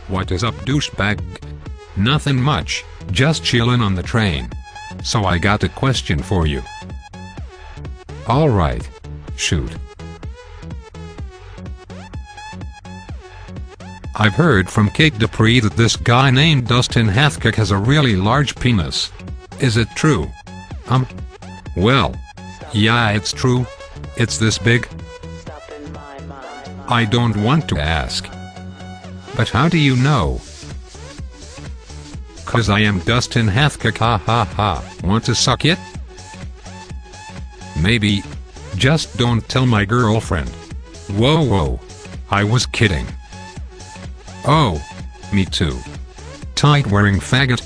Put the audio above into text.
What is up, douchebag? Nothing much, just chillin' on the train. So I got a question for you. Alright. Shoot. I've heard from Kate Dupree that this guy named Dustin Hathcock has a really large penis. Is it true? Well, yeah, it's true. It's this big. I don't want to ask. But how do you know? 'Cause I am Dustin Hathcock, ha ha ha. Want to suck it? Maybe. Just don't tell my girlfriend. Whoa, I was kidding. Oh, me too. Tight wearing faggot.